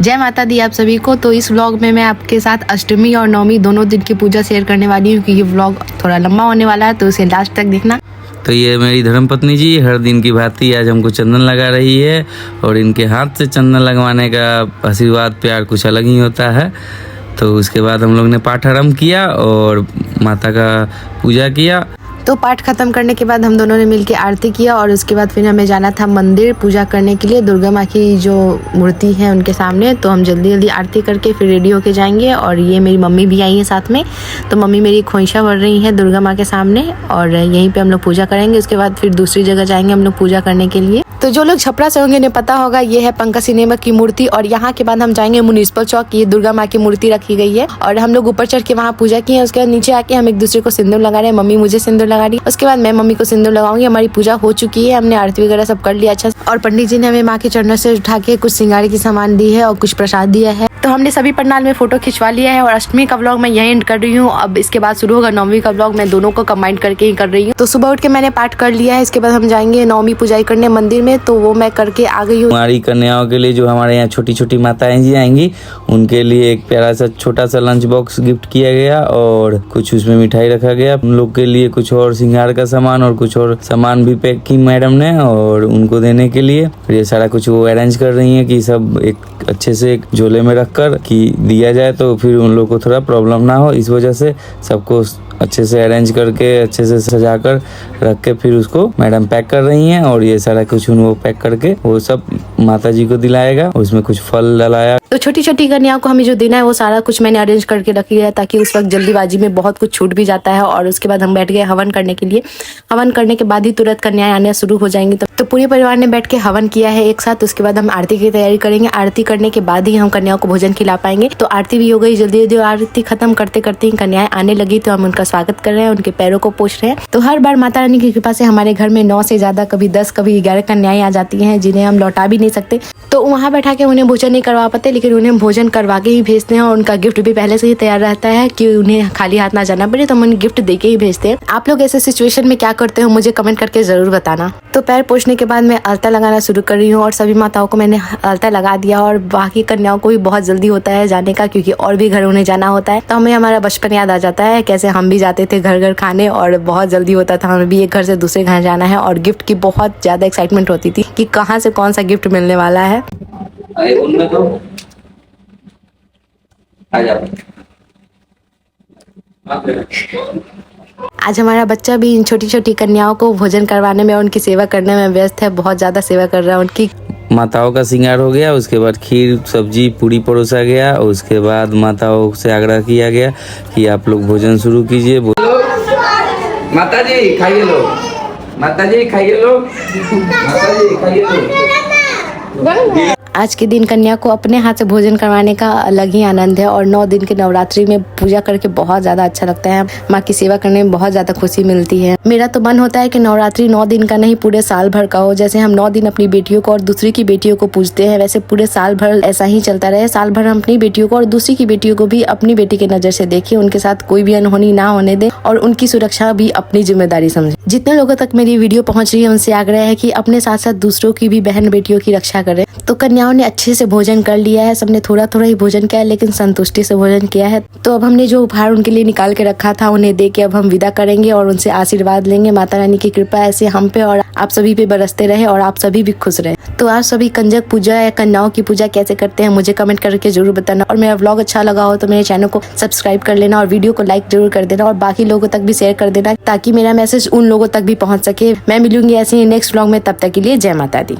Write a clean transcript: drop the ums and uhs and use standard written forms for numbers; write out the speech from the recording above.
जय माता दी आप सभी को। तो इस व्लॉग में मैं आपके साथ अष्टमी और नवमी दोनों दिन की पूजा शेयर करने वाली हूँ, क्योंकि ये व्लॉग थोड़ा लंबा होने वाला है, तो इसे लास्ट तक देखना। तो ये मेरी धर्मपत्नी जी हर दिन की भांति आज हमको चंदन लगा रही है, और इनके हाथ से चंदन लगवाने का आशीर्वाद प्यार कुछ अलग ही होता है। तो उसके बाद हम लोग ने पाठ आरंभ किया और माता का पूजा किया। तो पाठ खत्म करने के बाद हम दोनों ने मिलकर आरती किया, और उसके बाद फिर हमें जाना था मंदिर पूजा करने के लिए, दुर्गा माँ की जो मूर्ति है उनके सामने। तो हम जल्दी जल्दी आरती करके फिर रेडी होके जाएंगे। और ये मेरी मम्मी भी आई है साथ में, तो मम्मी मेरी खोइंछा भर रही है दुर्गा माँ के सामने, और यहीं पे हम लोग पूजा करेंगे। उसके बाद फिर दूसरी जगह जाएंगे हम लोग पूजा करने के लिए। तो जो लोग छपरा से होंगे उन्हें पता होगा, ये है पंकज सिनेमा की मूर्ति। और यहाँ के बाद हम जाएंगे म्युनिसिपल चौक, ये दुर्गा माँ की मूर्ति रखी गई है, और हम लोग ऊपर चढ़ के वहाँ पूजा किए। उसके बाद नीचे आके हम एक दूसरे को सिंदूर लगा रहे हैं। मम्मी मुझे सिंदूर लगा रही है, उसके बाद मैं मम्मी को सिंदूर लगाऊंगी। हमारी पूजा हो चुकी है, हमने आरती वगैरह सब कर लिया अच्छा, और पंडित जी ने हमें माँ के चरणों से उठा के कुछ सिंगारे की सामान दी है और कुछ प्रसाद दिया है। तो हमने सभी पंडाल में फोटो खिंचवा लिया है, और अष्टमी का व्लॉग मैं यही एंड कर रही हूँ। अब इसके बाद शुरू होगा नवमी का व्लॉग, मैं दोनों को कंबाइन करके ही कर रही हूँ। तो सुबह उठ के मैंने पाठ कर लिया है, इसके बाद हम जाएंगे नवमी पूजाई करने मंदिर में, तो वो मैं करके आ गई हूँ। हमारी कन्याओं के लिए जो हमारे यहाँ छोटी छोटी माताएं जी आएंगी, उनके लिए एक प्यारा सा छोटा सा लंच बॉक्स गिफ्ट किया गया, और कुछ उसमें मिठाई रखा गया। उन लोग के लिए कुछ और श्रृंगार का सामान और कुछ और सामान भी पैक की मैडम ने, और उनको देने के लिए ये सारा कुछ वो अरेंज कर रही है कि सब एक अच्छे से एक झोले में रख कर कि दिया जाए, तो फिर उन लोग को थोड़ा प्रॉब्लम ना हो। इस वजह से सबको अच्छे से अरेंज करके अच्छे से सजा कर रख के फिर उसको मैडम पैक कर रही हैं। और ये सारा कुछ वो पैक करके वो सब माता जी को दिलाएगा, उसमें कुछ फल डलाया। तो छोटी छोटी कन्याओं को हमें जो देना है वो सारा कुछ मैंने अरेंज करके रख लिया है, ताकि उस वक्त जल्दीबाजी में बहुत कुछ छूट भी जाता है। और उसके बाद हम बैठ गए हवन करने के लिए। हवन करने के बाद ही तुरंत कन्याएं आने शुरू हो जाएंगी। तो पूरे परिवार ने बैठ के हवन किया है एक साथ। उसके बाद हम आरती की तैयारी करेंगे। आरती करने के बाद ही हम कन्याओं को भोजन खिला पाएंगे। तो आरती भी हो गई जल्दी जल्दी। आरती खत्म करते करते ही कन्याएं आने लगी, तो हम उनका स्वागत कर रहे हैं, उनके पैरों को पोंछ रहे हैं। तो हर बार माता रानी की कृपा से हमारे घर में 9 से ज्यादा, कभी 10, कभी 11 कन्याएं आ जाती हैं, जिन्हें हम लौटा भी नहीं सकते। तो वहाँ बैठा के उन्हें भोजन नहीं करवा पाते, लेकिन उन्हें भोजन करवा के ही भेजते हैं। और उनका गिफ्ट भी पहले से ही तैयार रहता है कि उन्हें खाली हाथ ना जाना पड़े, तो हम उन्हें गिफ्ट देके ही भेजते हैं। आप लोग ऐसे सिचुएशन में क्या करते हो मुझे कमेंट करके जरूर बताना। तो पैर पोंछने के बाद मैं अलता लगाना शुरू कर रही हूँ, और सभी माताओं को मैंने अलता लगा दिया। और बाकी कन्याओं को भी बहुत जल्दी होता है जाने का, क्योंकि और भी घर उन्हें जाना होता है। तो हमें हमारा बचपन याद आ जाता है, कैसे हम भी जाते थे घर घर खाने, और बहुत जल्दी होता था हमें भी एक घर से दूसरे घर जाना है। और गिफ्ट की बहुत ज्यादा एक्साइटमेंट होती थी कि कहाँ से कौन सा गिफ्ट मिलने वाला है। उनमें तो आ जाओ। आज हमारा बच्चा भी इन छोटी छोटी कन्याओं को भोजन करवाने में और उनकी सेवा करने में व्यस्त है, बहुत ज्यादा सेवा कर रहा है उनकी। माताओं का श्रृंगार हो गया, उसके बाद खीर सब्जी पूरी परोसा गया, और उसके बाद माताओं से आग्रह किया गया कि आप लोग भोजन शुरू कीजिए। माता जी खाइए लो, माता जी खाइए लो, माता जी खाइए लो। आज के दिन कन्या को अपने हाथ से भोजन करवाने का अलग ही आनंद है, और 9 दिन के नवरात्रि में पूजा करके बहुत ज्यादा अच्छा लगता है। माँ की सेवा करने में बहुत ज्यादा खुशी मिलती है। मेरा तो मन होता है कि नवरात्रि 9 दिन का नहीं, पूरे साल भर का हो। जैसे हम 9 दिन अपनी बेटियों को और दूसरी की बेटियों को पूजते हैं, वैसे पूरे साल भर ऐसा ही चलता रहे। साल भर हम अपनी बेटियों को और दूसरी की बेटियों को भी अपनी बेटी की नजर से देखें, उनके साथ कोई भी अनहोनी ना होने दें, और उनकी सुरक्षा भी अपनी जिम्मेदारी समझें। जितने लोगों तक मेरी वीडियो पहुंच रही है उनसे आग्रह है कि अपने साथ साथ दूसरों की भी बहन बेटियों की रक्षा करें। तो कन्याओं ने अच्छे से भोजन कर लिया है, सबने थोड़ा थोड़ा ही भोजन किया है, लेकिन संतुष्टि से भोजन किया है। तो अब हमने जो उपहार उनके लिए निकाल के रखा था उन्हें दे के अब हम विदा करेंगे, और उनसे आशीर्वाद लेंगे। माता रानी की कृपा ऐसे हम पे और आप सभी पे बरसते रहे, और आप सभी भी खुश रहे। तो आप सभी कंजक पूजा या कन्याओं की पूजा कैसे करते हैं मुझे कमेंट करके जरूर बताना। और मेरा व्लॉग अच्छा लगा हो तो मेरे चैनल को सब्सक्राइब कर लेना, और वीडियो को लाइक जरूर कर देना, और बाकी लोगों तक भी शेयर कर देना, ताकि मेरा मैसेज उन लोगों तक भी पहुंच सके। मैं मिलूंगी ऐसे ही नेक्स्ट व्लॉग में, तब तक के लिए जय माता दी।